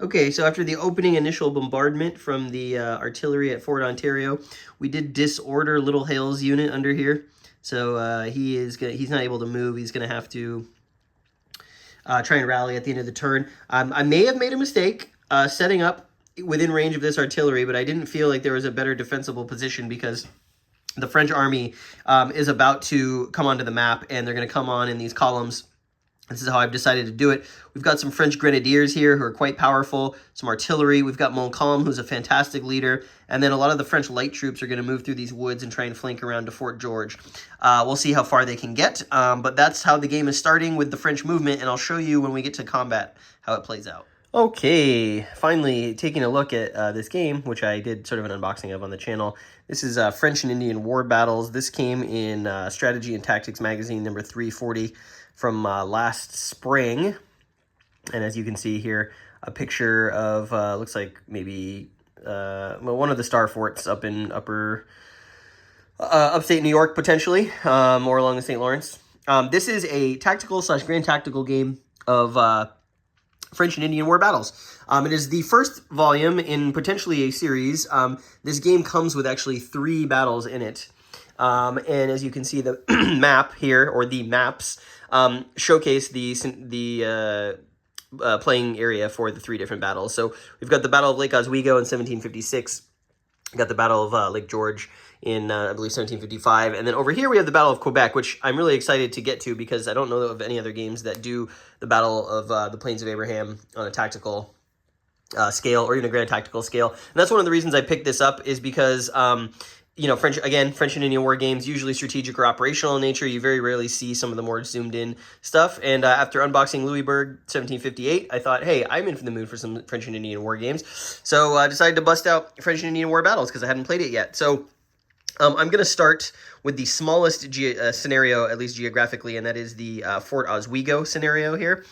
Okay, so after the opening initial bombardment from the artillery at Fort Ontario, we did disorder Little Hale's unit under here. So he's not able to move. He's gonna have to try and rally at the end of the turn. I may have made a mistake setting up within range of this artillery, but I didn't feel like there was a better defensible position because the French army is about to come onto the map, and they're going to come on in these columns. This is how I've decided to do it. We've got some French grenadiers here who are quite powerful, some artillery. We've got Montcalm, who's a fantastic leader, and then a lot of the French light troops are going to move through these woods and try and flank around to Fort George. We'll see how far they can get, but that's how the game is starting with the French movement, and I'll show you when we get to combat how it plays out. Okay, finally taking a look at this game, which I did sort of an unboxing of on the channel. This is French and Indian War Battles. This came in Strategy and Tactics magazine number 340 from last spring. And as you can see here, a picture of, looks like maybe one of the star forts up in upstate New York, potentially, or along the St. Lawrence. This is a tactical / grand tactical game of French and Indian War Battles. It is the first volume in potentially a series. This game comes with actually 3 battles in it. And as you can see, the map here, or the maps, showcase the playing area for the 3 different battles. So we've got the Battle of Lake Oswego in 1756. We've got the Battle of Lake George in, I believe, 1755. And then over here we have the Battle of Quebec, which I'm really excited to get to because I don't know of any other games that do the Battle of the Plains of Abraham on a tactical scale, or even a grand tactical scale. And that's one of the reasons I picked this up, is because you know, French and Indian War games, usually strategic or operational in nature. You very rarely see some of the more zoomed in stuff. And after unboxing Louisbourg 1758, I thought, hey, I'm in for the mood for some French and Indian War games. So I decided to bust out French and Indian War Battles because I hadn't played it yet. So I'm going to start with the smallest scenario, at least geographically, and that is the Fort Oswego scenario here.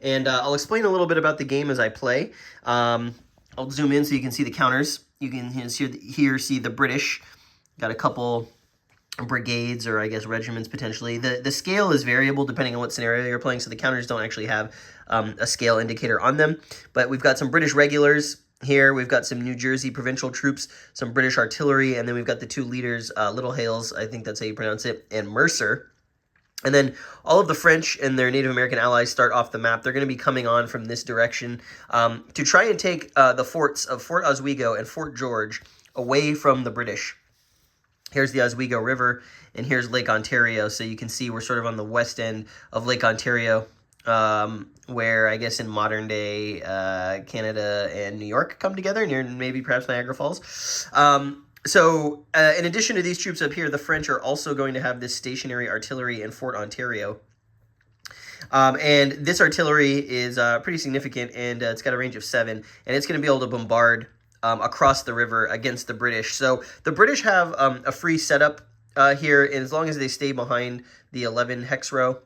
And I'll explain a little bit about the game as I play. I'll zoom in so you can see the counters. You can here see the British. Got a couple brigades, or I guess regiments potentially. The scale is variable depending on what scenario you're playing, so the counters don't actually have a scale indicator on them. But we've got some British regulars here. We've got some New Jersey provincial troops, some British artillery, and then we've got the 2 leaders, Little Hales, I think that's how you pronounce it, and Mercer. And then all of the French and their Native American allies start off the map. They're going to be coming on from this direction to try and take the forts of Fort Oswego and Fort George away from the British. Here's the Oswego River, and here's Lake Ontario. So you can see we're sort of on the west end of Lake Ontario, where I guess in modern day Canada and New York come together, near maybe perhaps Niagara Falls. So in addition to these troops up here, the French are also going to have this stationary artillery in Fort Ontario. And this artillery is pretty significant, and it's got a range of 7, and it's going to be able to bombard across the river against the British. So the British have a free setup here, and as long as they stay behind the 11 hex row,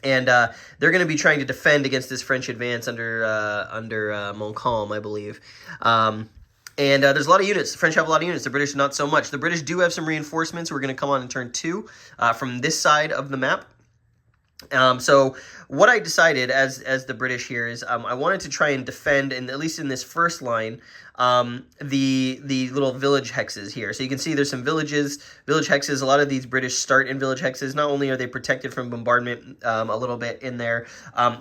and they're going to be trying to defend against this French advance under Montcalm, I believe. And there's a lot of units. The French have a lot of units. The British not so much. The British do have some reinforcements who are going to come on in turn 2 from this side of the map. So what I decided as the British here is I wanted to try and defend, and at least in this first line, the little village hexes here. So you can see there's some village hexes. A lot of these British start in village hexes. Not only are they protected from bombardment a little bit in there,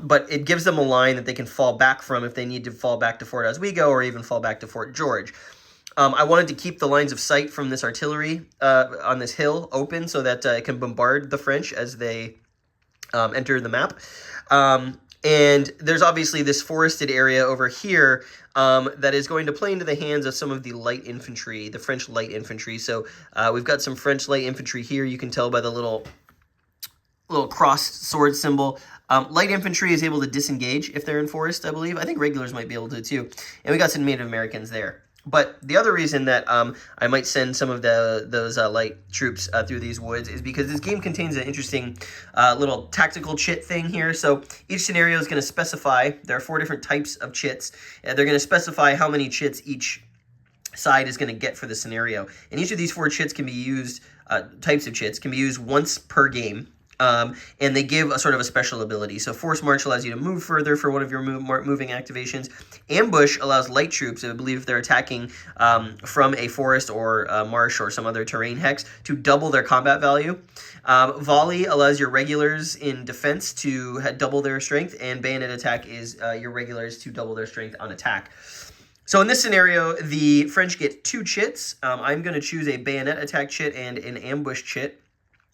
but it gives them a line that they can fall back from if they need to fall back to Fort Oswego or even fall back to Fort George. I wanted to keep the lines of sight from this artillery on this hill open so that it can bombard the French as they enter the map. And there's obviously this forested area over here that is going to play into the hands of some of the light infantry, the French light infantry. So we've got some French light infantry here. You can tell by the little crossed sword symbol. Light infantry is able to disengage if they're in forest, I believe. I think regulars might be able to too. And we got some Native Americans there. But the other reason that I might send some of those light troops through these woods is because this game contains an interesting little tactical chit thing here. So each scenario is going to specify, there are 4 different types of chits, and they're going to specify how many chits each side is going to get for the scenario. And each of these 4 chits can be used, types of chits, can be used once per game. And they give a sort of a special ability. So Force March allows you to move further for one of your moving activations. Ambush allows light troops, I believe if they're attacking from a forest or a marsh or some other terrain hex, to double their combat value. Volley allows your regulars in defense to double their strength, and Bayonet Attack is your regulars to double their strength on attack. So in this scenario, the French get 2 chits. I'm going to choose a Bayonet Attack chit and an Ambush chit.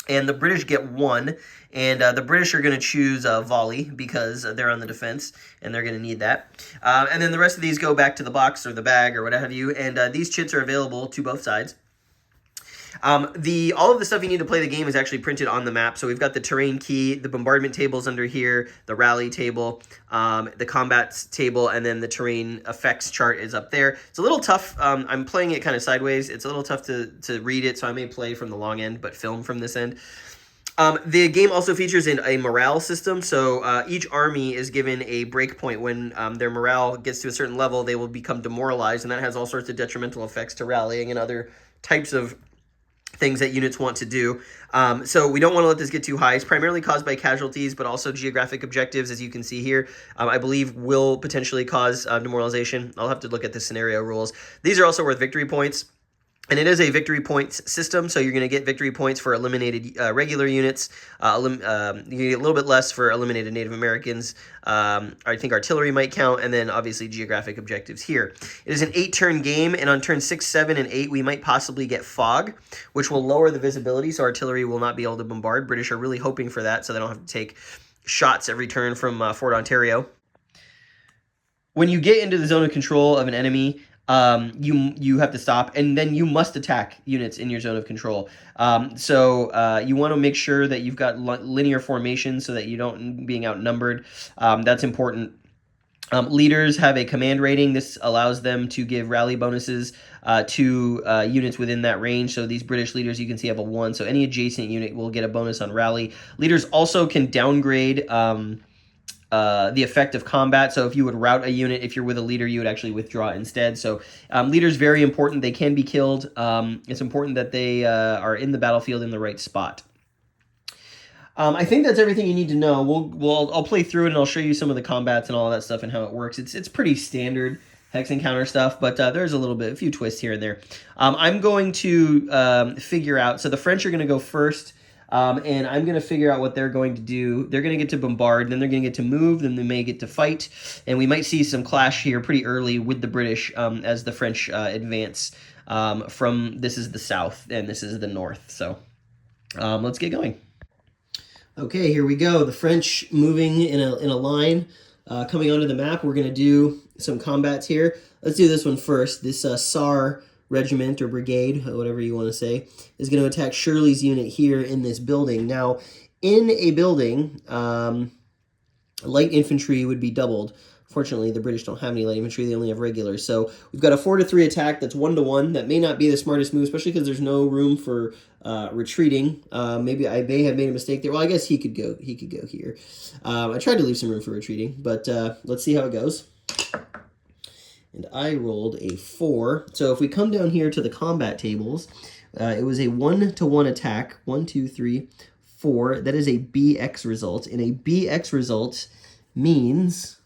And the British get 1, and the British are going to choose Volley because they're on the defense, and they're going to need that. And then the rest of these go back to the box or the bag or what have you, and these chits are available to both sides. All of the stuff you need to play the game is actually printed on the map. So we've got the terrain key, the bombardment tables under here, the rally table, the combat table, and then the terrain effects chart is up there. It's a little tough. I'm playing it kind of sideways. It's a little tough to read it, so I may play from the long end, but film from this end. The game also features a morale system, so each army is given a breakpoint. When their morale gets to a certain level, they will become demoralized, and that has all sorts of detrimental effects to rallying and other types of things that units want to do. So we don't want to let this get too high. It's primarily caused by casualties, but also geographic objectives, as you can see here, I believe will potentially cause demoralization. I'll have to look at the scenario rules. These are also worth victory points. And it is a victory points system, so you're going to get victory points for eliminated regular units. You get a little bit less for eliminated Native Americans. I think artillery might count, and then obviously geographic objectives here. It is an 8-turn game, and on turn 6, 7, and 8, we might possibly get fog, which will lower the visibility, so artillery will not be able to bombard. British are really hoping for that, so they don't have to take shots every turn from Fort Ontario. When you get into the zone of control of an enemy, you have to stop, and then you must attack units in your zone of control. So you want to make sure that you've got linear formation so that you don't being outnumbered. That's important. Leaders have a command rating. This allows them to give rally bonuses to units within that range. So these British leaders, you can see, have a 1. So any adjacent unit will get a bonus on rally. Leaders also can downgrade the effect of combat. So if you would rout a unit, if you're with a leader, you would actually withdraw instead. So leaders, very important. They can be killed. It's important that they are in the battlefield in the right spot. I think that's everything you need to know. I'll play through it and I'll show you some of the combats and all that stuff and how it works. It's pretty standard hex encounter stuff, but there's a few twists here and there. I'm going to figure out. So the French are going to go first. And I'm going to figure out what they're going to do. They're going to get to bombard, then they're going to get to move, then they may get to fight, and we might see some clash here pretty early with the British as the French advance from, this is the south, and this is the north. So let's get going. Okay, here we go. The French moving in a line, coming onto the map. We're going to do some combats here. Let's do this one first. This SAR regiment or brigade, whatever you want to say, is going to attack Shirley's unit here in this building. Now, in a building, light infantry would be doubled. Fortunately, the British don't have any light infantry. They only have regulars. So we've got a 4-3 attack that's 1-1. That may not be the smartest move, especially because there's no room for retreating. Maybe I may have made a mistake there. Well, I guess he could go here. I tried to leave some room for retreating, but let's see how it goes. And I rolled a 4. So if we come down here to the combat tables, it was a 1-1 attack. 1, 2, 3, 4. That is a BX result. And a BX result means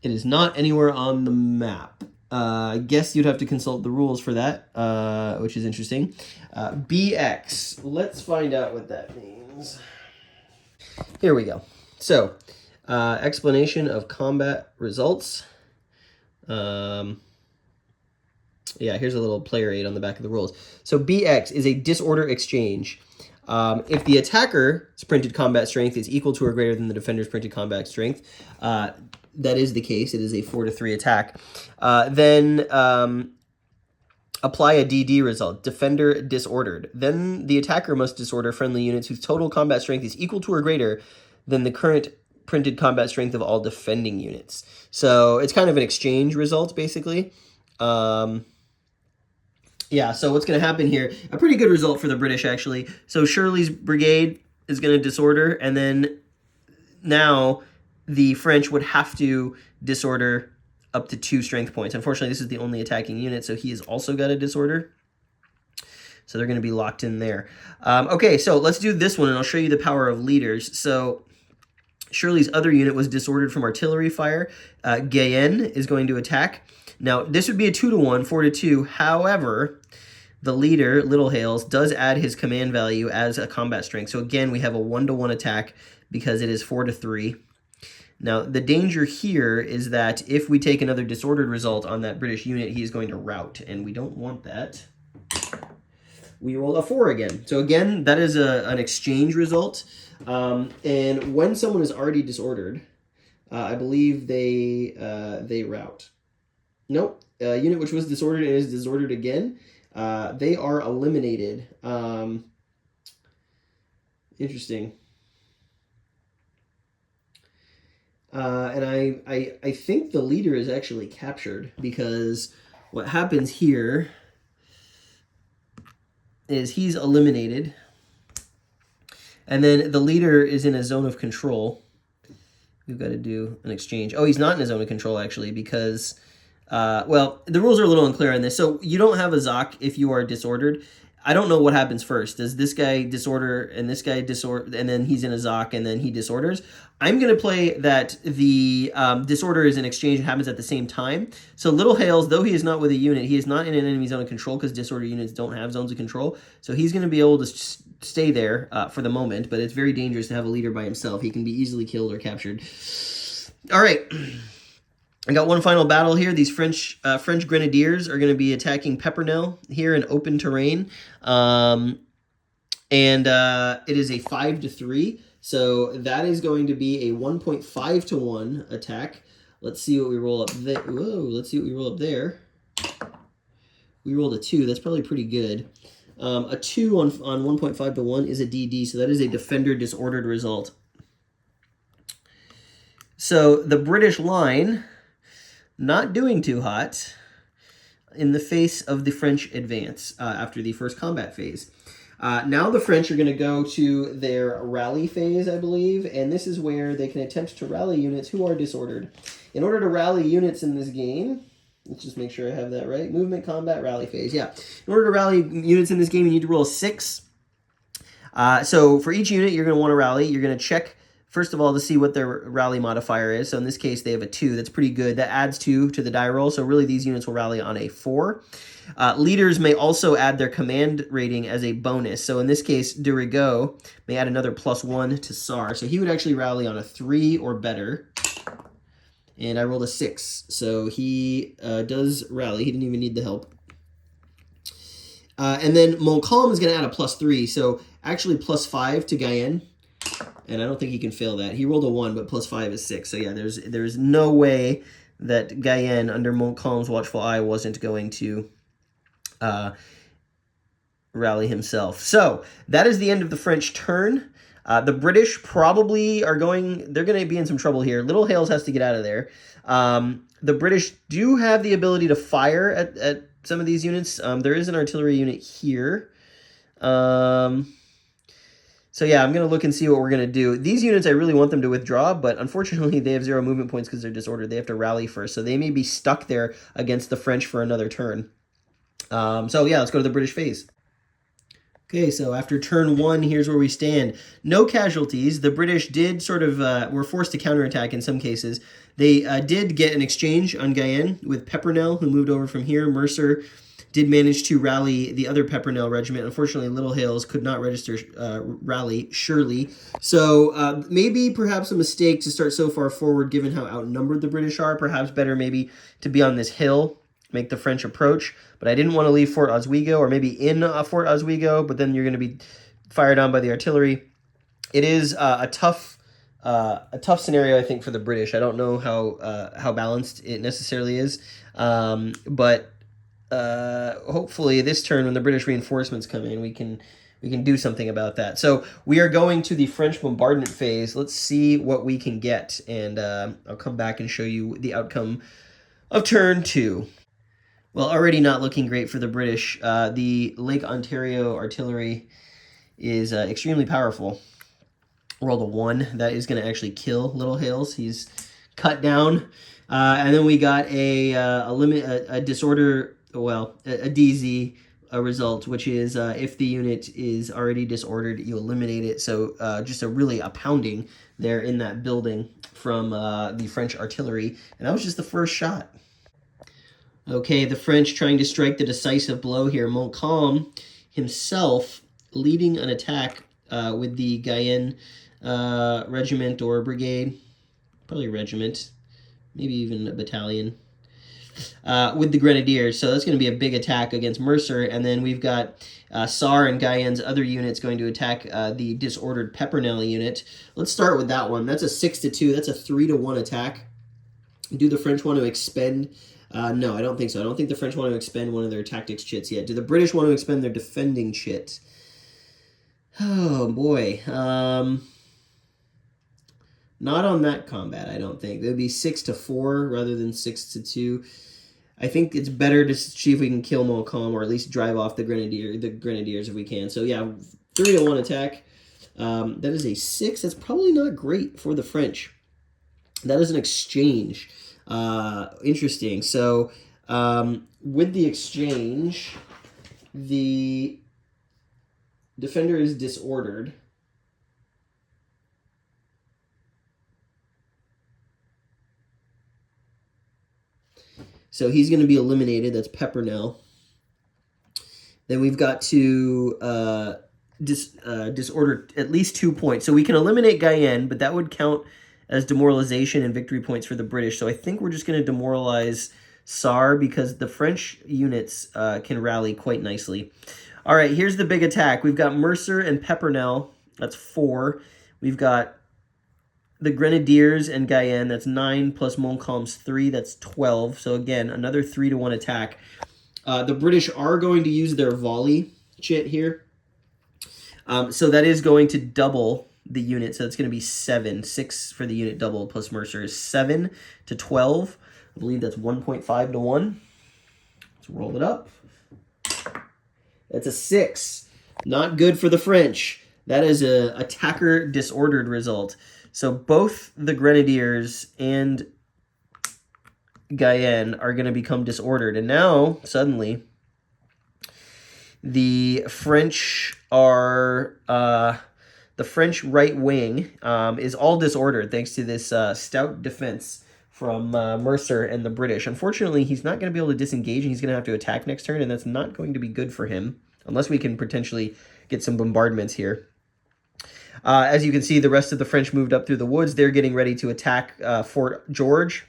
it is not anywhere on the map. I guess you'd have to consult the rules for that, which is interesting. BX. Let's find out what that means. Here we go. So, explanation of combat results. Yeah, here's a little player aid on the back of the rules. So BX is a disorder exchange. If the attacker's printed combat strength is equal to or greater than the defender's printed combat strength, that is the case. It is a 4-3 attack. Then apply a DD result. Defender disordered. Then the attacker must disorder friendly units whose total combat strength is equal to or greater than the current printed combat strength of all defending units. So it's kind of an exchange result, basically. Yeah, so what's going to happen here, a pretty good result for the British, actually. So Shirley's brigade is going to disorder, and then now the French would have to disorder up to 2 strength points. Unfortunately, this is the only attacking unit, so he has also got a disorder. So they're going to be locked in there. Okay, so let's do this one, and I'll show you the power of leaders. So Shirley's other unit was disordered from artillery fire. Gayen is going to attack. Now, this would be a 2-to-1, 4-to-2. However, the leader, Little Hales, does add his command value as a combat strength. So again, we have a 1-to-1 attack because it is 4-to-3. Now, the danger here is that if we take another disordered result on that British unit, he is going to rout, and we don't want that. We roll a 4 again. So again, that is an exchange result. And when someone is already disordered, I believe they rout. Nope. Unit which was disordered and is disordered again, they are eliminated. Interesting. And I think the leader is actually captured, because what happens here is he's eliminated, and then the leader is in a zone of control. We've got to do an exchange. Oh, he's not in a zone of control, actually, because, well, the rules are a little unclear on this. So you don't have a Zoc if you are disordered. I don't know what happens first. Does this guy disorder and this guy disorder, and then he's in a Zoc and then he disorders? I'm going to play that the disorder is an exchange and happens at the same time. So Little Hales, though he is not with a unit, he is not in an enemy zone of control, because disorder units don't have zones of control. So he's going to be able to stay there for the moment, but it's very dangerous to have a leader by himself. He can be easily killed or captured. All right. I got one final battle here. These French grenadiers are going to be attacking Peppernell here in open terrain. And it is a 5-to-3. So that is going to be a 1.5-to-1 attack. Let's see what we roll up there. Whoa, let's see what we roll up there. We rolled a 2. That's probably pretty good. A 2 on 1.5-to-1 is a DD, so that is a defender disordered result. So the British line, not doing too hot in the face of the French advance after the first combat phase. Now the French are going to go to their rally phase, I believe, and this is where they can attempt to rally units who are disordered. In order to rally units in this game, let's just make sure I have that right. Movement, combat, rally phase. Yeah. In order to rally units in this game, you need to roll a 6. So for each unit you're going to want to rally, you're going to check, first of all, to see what their rally modifier is. So in this case, they have a 2. That's pretty good. That adds 2 to the die roll. So really, these units will rally on a 4. Leaders may also add their command rating as a bonus. So in this case, de Rigaud may add another +1 to SAR. So he would actually rally on a 3 or better. And I rolled a 6. So he does rally. He didn't even need the help. And then Montcalm is going to add a +3. So actually +5 to Guyenne. And I don't think he can fail that. He rolled a 1, but +5 is 6. So yeah, there's no way that Guyenne, under Montcalm's watchful eye, wasn't going to rally himself. So that is the end of the French turn. The British probably are they're going to be in some trouble here. Little Hales has to get out of there. The British do have the ability to fire at some of these units. There is an artillery unit here. So yeah, I'm going to look and see what we're going to do. These units, I really want them to withdraw, but unfortunately they have 0 movement points because they're disordered. They have to rally first, so they may be stuck there against the French for another turn. So yeah, let's go to the British phase. Okay, so after turn 1, here's where we stand. No casualties. The British did sort of, were forced to counterattack in some cases. They did get an exchange on Guyenne with Peppernell, who moved over from here. Mercer did manage to rally the other Peppernell regiment. Unfortunately, Little Hales could not register rally Shirley. So maybe perhaps a mistake to start so far forward, given how outnumbered the British are. Perhaps better maybe to be on this hill, make the French approach. But I didn't want to leave Fort Oswego, or maybe in Fort Oswego, but then you're going to be fired on by the artillery. It is a tough scenario, I think, for the British. I don't know how balanced it necessarily is, but hopefully this turn, when the British reinforcements come in, we can do something about that. So we are going to the French bombardment phase. Let's see what we can get, and I'll come back and show you the outcome of turn 2. Well, already not looking great for the British. The Lake Ontario artillery is extremely powerful. Rolled a 1. That is going to actually kill Little Hales. He's cut down. And then we got a disorder, well, a DZ result, which is if the unit is already disordered, you eliminate it. So just a pounding there in that building from the French artillery. And that was just the first shot. Okay, the French trying to strike the decisive blow here. Montcalm himself leading an attack with the Guyenne regiment or brigade, probably regiment, maybe even a battalion, with the Grenadiers. So that's going to be a big attack against Mercer. And then we've got Sarre and Guyenne's other units going to attack the disordered Pepernel unit. Let's start with that one. That's a 6-2. That's a 3-1 attack. Do the French want to expend... no, I don't think so. I don't think the French want to expend one of their tactics chits yet. Do the British want to expend their defending chit? Oh, boy. Not on that combat, I don't think. It would be 6-4 rather than 6-2. I think it's better to see if we can kill Montcalm or at least drive off the Grenadiers if we can. So, yeah, 3-1 attack. That is a 6. That's probably not great for the French. That is an exchange. Interesting. So, with the exchange, the defender is disordered. So he's going to be eliminated. That's Pepernel. Then we've got to disorder at least 2 points. So we can eliminate Guyenne, but that would count as demoralization and victory points for the British. So I think we're just going to demoralize Sarre because the French units can rally quite nicely. All right, here's the big attack. We've got Mercer and Pepernel. That's 4. We've got the Grenadiers and Guyenne. That's 9 plus Montcalm's 3. That's 12. So again, another 3-1 attack. The British are going to use their volley chit here. So that is going to double the unit. So it's going to be 7. 6 for the unit double plus Mercer is 7-12. I believe that's 1.5 to 1. Let's roll it up. That's a 6. Not good for the French. That is a attacker disordered result. So both the Grenadiers and Guyenne are going to become disordered. And now, suddenly, the French are... the French right wing is all disordered thanks to this stout defense from Mercer and the British. Unfortunately, he's not going to be able to disengage, and he's going to have to attack next turn, and that's not going to be good for him, unless we can potentially get some bombardments here. As you can see, the rest of the French moved up through the woods. They're getting ready to attack Fort George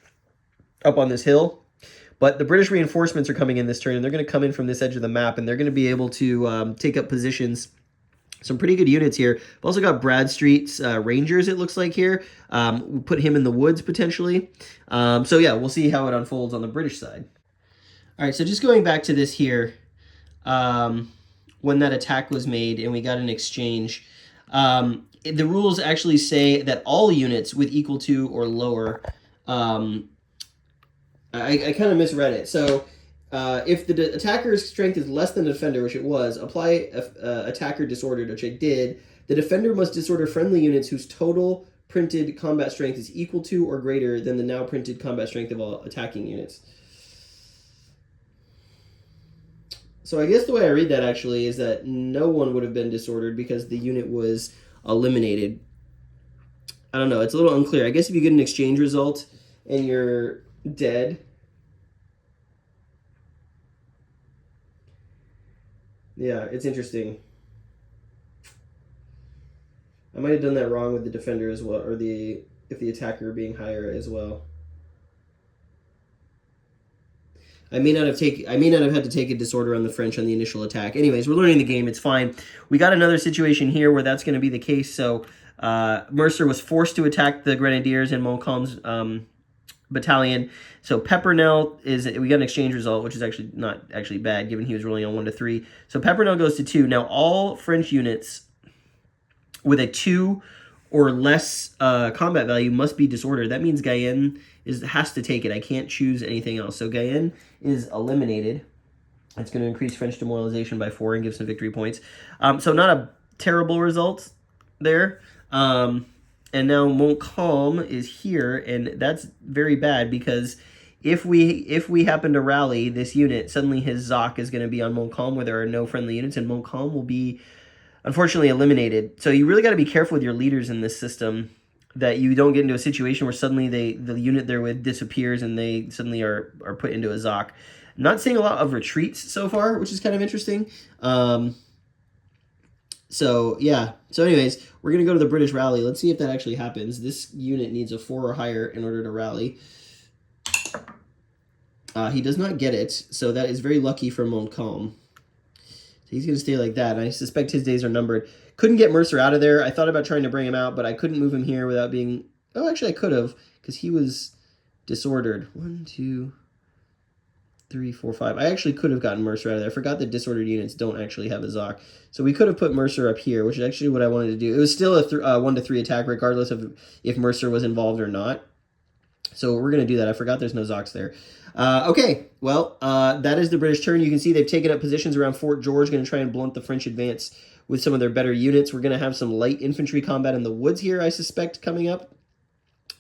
up on this hill. But the British reinforcements are coming in this turn, and they're going to come in from this edge of the map, and they're going to be able to take up positions. Some pretty good units here. We've also got Bradstreet's Rangers, it looks like here. We'll put him in the woods, potentially. So, yeah, we'll see how it unfolds on the British side. All right, so just going back to this here, when that attack was made and we got an exchange, the rules actually say that all units with equal to or lower, I kind of misread it. So if the attacker's strength is less than the defender, which it was, apply attacker disordered, which I did. The defender must disorder friendly units whose total printed combat strength is equal to or greater than the now printed combat strength of all attacking units. So I guess the way I read that actually is that no one would have been disordered because the unit was eliminated. I don't know. It's a little unclear. I guess if you get an exchange result and you're dead... Yeah, it's interesting. I might have done that wrong with the defender as well, or if the attacker being higher as well. I may not have had to take a disorder on the French on the initial attack. Anyways, we're learning the game. It's fine. We got another situation here where that's going to be the case. So Mercer was forced to attack the Grenadiers and Montcalm's battalion. So Pepernel we got an exchange result, which is actually not actually bad given he was rolling on 1 to 3. So Pepernel goes to 2. Now all French units with a 2 or less combat value must be disordered. That means Guyenne has to take it. I can't choose anything else. So Guyenne is eliminated. It's going to increase French demoralization by 4 and give some victory points. So not a terrible result there. And now Montcalm is here, and that's very bad because if we happen to rally this unit, suddenly his Zoc is going to be on Montcalm where there are no friendly units, and Montcalm will be unfortunately eliminated. So you really got to be careful with your leaders in this system, that you don't get into a situation where suddenly the unit they're with disappears and they suddenly are put into a Zoc. Not seeing a lot of retreats so far, which is kind of interesting. So yeah. So anyways, we're gonna go to the British rally. Let's see if that actually happens. This unit needs a 4 or higher in order to rally. He does not get it, so that is very lucky for Montcalm. So he's going to stay like that, and I suspect his days are numbered. Couldn't get Mercer out of there. I thought about trying to bring him out, but I couldn't move him here without being... Oh, actually, I could have, because he was disordered. 1, 2, 3, 4, 5. I actually could have gotten Mercer out of there. I forgot that disordered units don't actually have a Zoc. So we could have put Mercer up here, which is actually what I wanted to do. It was still a 1 to 3 attack, regardless of if Mercer was involved or not. So we're going to do that. I forgot there's no Zocs there. Okay, well, that is the British turn. You can see they've taken up positions around Fort George, going to try and blunt the French advance with some of their better units. We're going to have some light infantry combat in the woods here, I suspect, coming up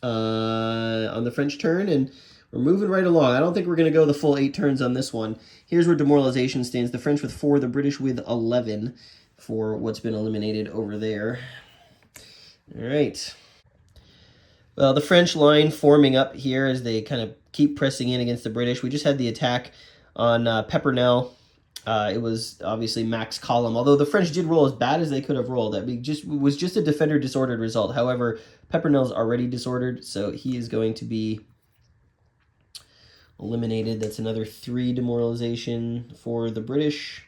on the French turn, and we're moving right along. I don't think we're going to go the full 8 turns on this one. Here's where demoralization stands. The French with 4, the British with 11 for what's been eliminated over there. All right. Well, the French line forming up here as they kind of keep pressing in against the British. We just had the attack on Peppernell. It was obviously max column, although the French did roll as bad as they could have rolled. That was just a defender disordered result. However, Peppernell's already disordered, so he is going to be eliminated. That's another 3 demoralization for the British.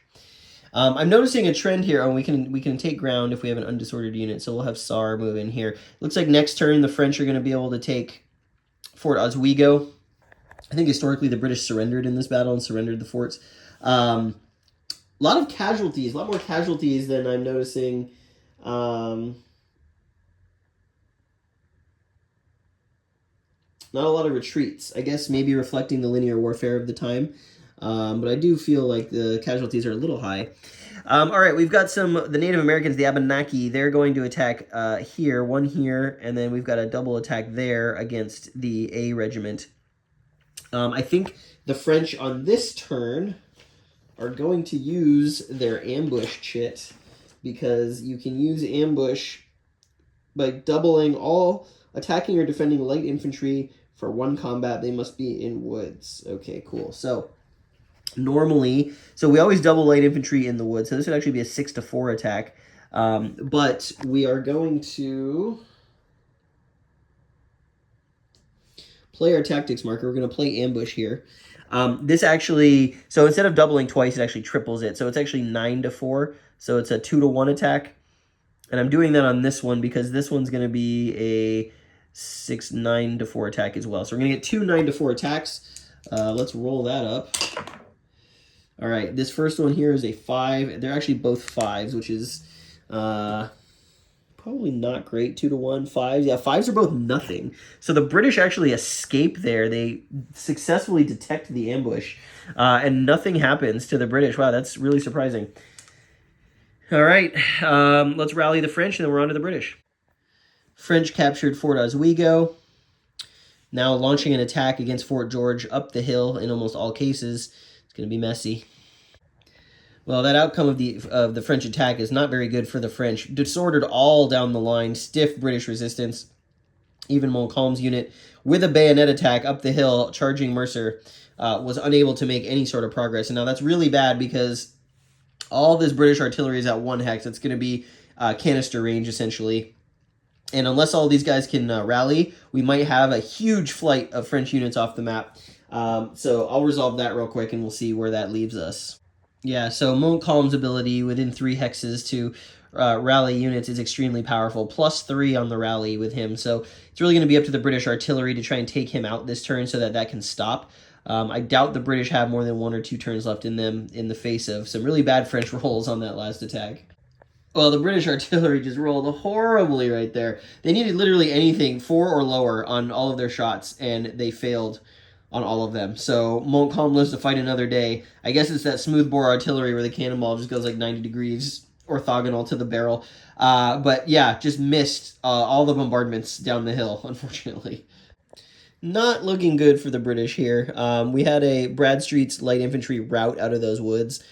I'm noticing a trend here. Oh, we can take ground if we have an undisordered unit, so we'll have SAR move in here. Looks like next turn the French are going to be able to take Fort Oswego. I think historically the British surrendered in this battle and surrendered the forts. A lot of casualties, a lot more casualties than I'm noticing. Not a lot of retreats. I guess maybe reflecting the linear warfare of the time. But I do feel like the casualties are a little high. All right, we've got the Native Americans, the Abenaki. They're going to attack here, 1 here, and then we've got a double attack there against the A regiment. I think the French on this turn are going to use their ambush chit, because you can use ambush by doubling all attacking or defending light infantry for 1 combat. They must be in woods. Okay, cool. So normally, so we always double light infantry in the woods, so this would actually be a 6 to 4 attack. But we are going to play our tactics marker. We're going to play ambush here. This actually, so instead of doubling twice, it actually triples it. So it's actually 9 to 4. So it's a 2 to 1 attack. And I'm doing that on this one because this one's going to be a 6, 9 to 4 attack as well. So we're going to get 2 9 to 4 attacks. Let's roll that up. All right, this first one here is a 5. They're actually both 5s, which is probably not great. 2 to 1, 5s. Yeah, 5s are both nothing. So the British actually escape there. They successfully detect the ambush, and nothing happens to the British. Wow, that's really surprising. All right, let's rally the French, and then we're on to the British. French captured Fort Oswego. Now launching an attack against Fort George up the hill in almost all cases. It's going to be messy. Well, that outcome of the French attack is not very good for the French. Disordered all down the line, stiff British resistance. Even Montcalm's unit, with a bayonet attack up the hill, charging Mercer, was unable to make any sort of progress. And now that's really bad because all this British artillery is at 1 hex. It's going to be canister range, essentially. And unless all these guys can rally, we might have a huge flight of French units off the map. So I'll resolve that real quick, and we'll see where that leaves us. Yeah, so Montcalm's ability within 3 hexes to rally units is extremely powerful. +3 on the rally with him. So it's really going to be up to the British artillery to try and take him out this turn so that that can stop. I doubt the British have more than 1 or 2 turns left in them in the face of some really bad French rolls on that last attack. Well, the British artillery just rolled horribly right there. They needed literally anything 4 or lower on all of their shots, and they failed on all of them. So Montcalm lives to fight another day. I guess it's that smoothbore artillery where the cannonball just goes like 90 degrees orthogonal to the barrel. But yeah, just missed all the bombardments down the hill, unfortunately. Not looking good for the British here. We had a Bradstreet's light infantry rout out of those woods.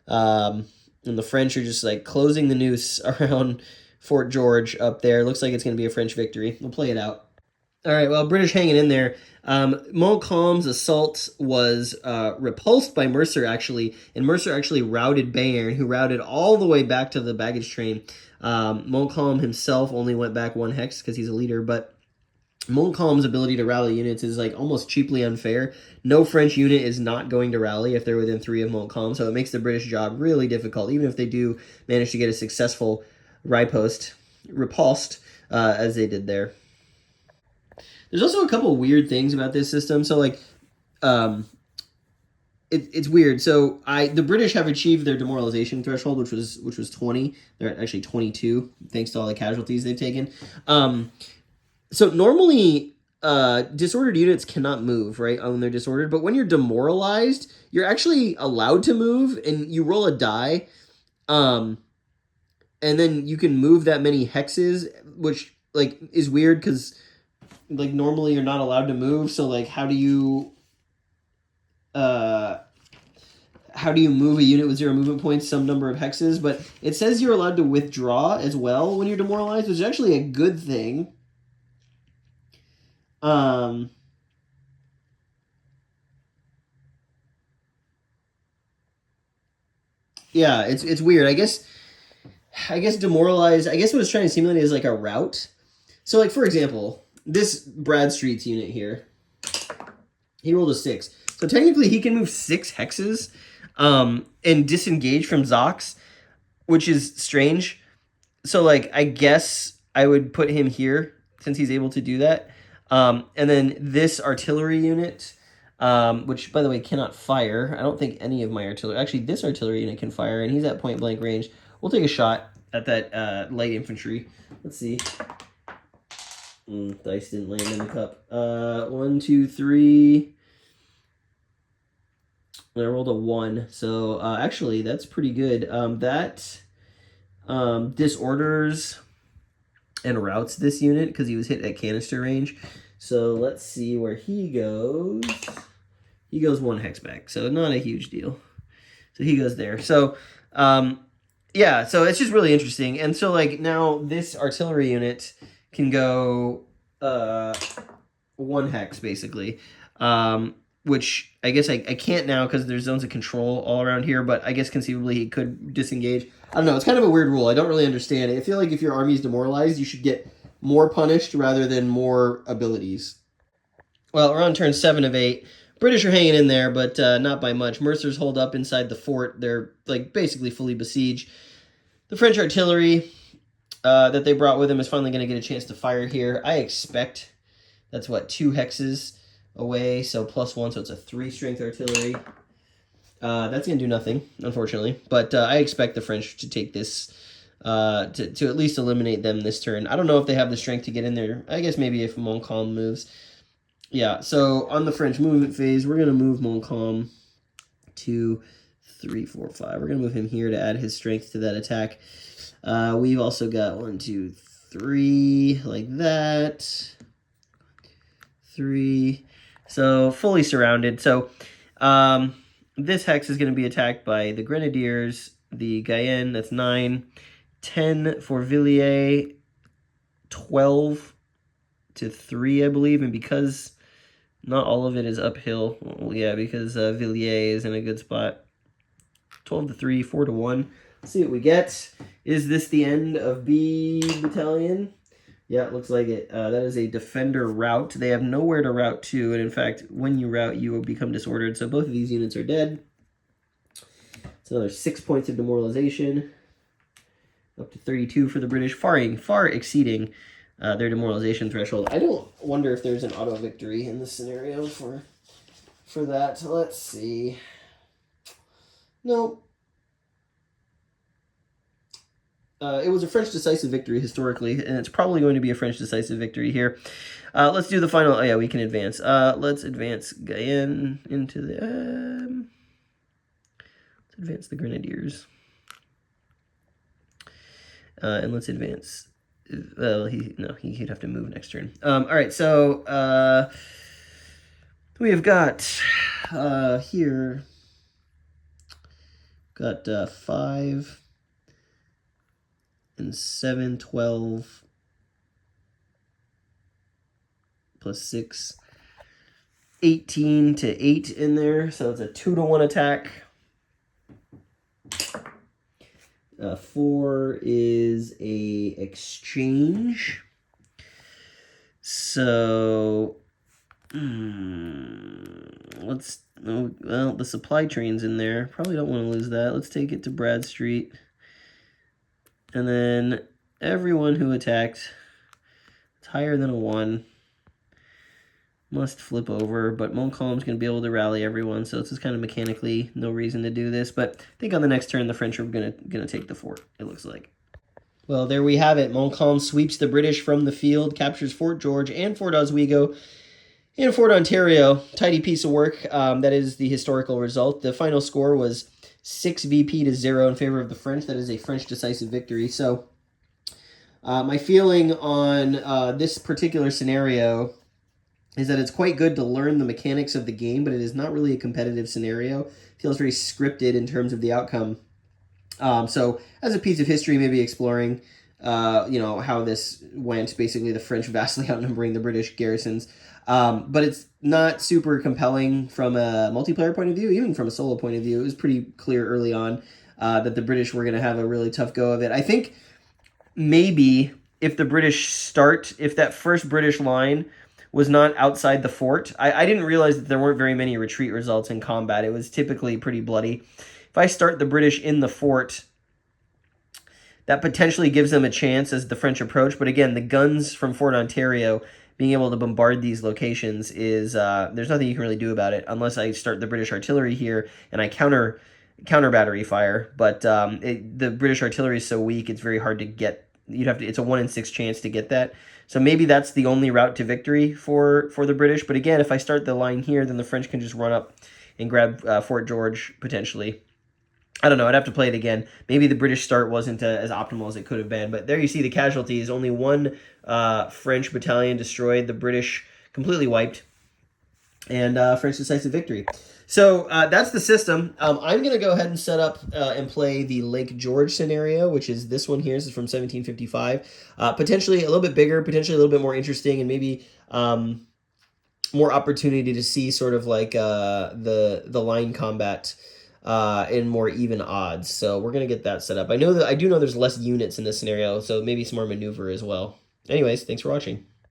And the French are just like closing the noose around Fort George up there. Looks like it's going to be a French victory. We'll play it out. All right, well, British hanging in there. Montcalm's assault was repulsed by Mercer, actually, and Mercer actually routed Bayern, who routed all the way back to the baggage train. Montcalm himself only went back 1 hex because he's a leader, but Montcalm's ability to rally units is like almost cheaply unfair. No French unit is not going to rally if they're within 3 of Montcalm, so it makes the British job really difficult, even if they do manage to get a successful repulsed, as they did there. There's also a couple weird things about this system. So like, it's weird. So the British have achieved their demoralization threshold, which was 20. They're at actually 22, thanks to all the casualties they've taken. So normally, disordered units cannot move, right, when they're disordered. But when you're demoralized, you're actually allowed to move, and you roll a die, and then you can move that many hexes, which like is weird because like normally you're not allowed to move. So like, how do you move a unit with 0 movement points, some number of hexes? But it says you're allowed to withdraw as well when you're demoralized, which is actually a good thing. Yeah, it's weird. I guess demoralized. I guess what it's trying to simulate is like a rout. So like, for example, this Bradstreet's unit here, he rolled a 6. So technically he can move 6 hexes and disengage from Zox, which is strange. So like, I guess I would put him here since he's able to do that. And then this artillery unit, which by the way cannot fire. I don't think any of my artillery, actually this artillery unit can fire, and he's at point blank range. We'll take a shot at that light infantry. Let's see. Dice didn't land in the cup. 1, 2, 3. I rolled a 1, so actually that's pretty good. That disorders and routes this unit because he was hit at canister range. So let's see where he goes. He goes 1 hex back, so not a huge deal. So he goes there. So yeah, so it's just really interesting. And so like now this artillery unit can go 1 hex basically, which I guess I can't now because there's zones of control all around here, but I guess conceivably he could disengage. I don't know, it's kind of a weird rule. I don't really understand it. I feel like if your army is demoralized, you should get more punished rather than more abilities. Well, we're on turn 7 of 8. British are hanging in there, but not by much. Mercer's holed up inside the fort. They're like basically fully besieged. The French artillery that they brought with them is finally going to get a chance to fire here. I expect that's what, 2 hexes away, so +1, so it's a 3 strength artillery. That's going to do nothing, unfortunately. But I expect the French to take this, to at least eliminate them this turn. I don't know if they have the strength to get in there. I guess maybe if Montcalm moves. Yeah, so on the French movement phase, we're going to move Montcalm to 3, 4, 5. We're going to move him here to add his strength to that attack. We've also got 1, 2, 3, like that. 3. So fully surrounded. So this hex is going to be attacked by the Grenadiers, the Guyenne, that's 9, 10 for Villiers, 12 to 3, I believe. And because not all of it is uphill, well, yeah, because Villiers is in a good spot. 12 to 3, 4 to 1. Let's see what we get. Is this the end of B Battalion? Yeah, it looks like it. That is a defender rout. They have nowhere to route to, and in fact, when you rout, you will become disordered. So both of these units are dead. It's another 6 points of demoralization. Up to 32 for the British, far exceeding their demoralization threshold. I don't wonder if there's an auto victory in this scenario for that. Let's see. No. It was a French decisive victory historically, and it's probably going to be a French decisive victory here. Let's do the final. Oh, yeah, we can advance. Let's advance Guyenne into the... let's advance the Grenadiers. And let's advance... Well, he'd have to move next turn. All right, so... We have got here, got 5 and 7, 12 plus 6, 18 to 8 in there. So it's a 2-to-1 attack. 4 is a exchange. So let's, well, the supply train's in there. Probably don't want to lose that. Let's take it to Bradstreet. And then everyone who attacked, it's higher than a 1, must flip over, but Montcalm's going to be able to rally everyone, so it's just kind of mechanically no reason to do this. But I think on the next turn, the French are going to take the fort, it looks like. Well, there we have it. Montcalm sweeps the British from the field, captures Fort George and Fort Oswego and Fort Ontario. Tidy piece of work. That is the historical result. The final score was 6 VP to 0 in favor of the French. That is a French decisive victory. So my feeling on this particular scenario is that it's quite good to learn the mechanics of the game, but it is not really a competitive scenario. It feels very scripted in terms of the outcome. So as a piece of history, maybe exploring, how this went, basically the French vastly outnumbering the British garrisons. But it's not super compelling from a multiplayer point of view, even from a solo point of view. It was pretty clear early on that the British were going to have a really tough go of it. I think maybe if the British start, if that first British line was not outside the fort, I didn't realize that there weren't very many retreat results in combat. It was typically pretty bloody. If I start the British in the fort, that potentially gives them a chance as the French approach. But again, the guns from Fort Ontario, being able to bombard these locations is, there's nothing you can really do about it unless I start the British artillery here and I counter battery fire. But the British artillery is so weak, it's very hard to get. It's a 1 in 6 chance to get that. So maybe that's the only route to victory for the British. But again, if I start the line here, then the French can just run up and grab Fort George, potentially. I don't know. I'd have to play it again. Maybe the British start wasn't as optimal as it could have been. But there you see the casualties. Only 1 French battalion destroyed. The British completely wiped. And French decisive victory. So that's the system. I'm going to go ahead and set up and play the Lake George scenario, which is this one here. This is from 1755. Potentially a little bit bigger, potentially a little bit more interesting, and maybe more opportunity to see sort of like the line combat in more even odds. So we're going to get that set up. I do know there's less units in this scenario, so maybe some more maneuver as well. Anyways, thanks for watching.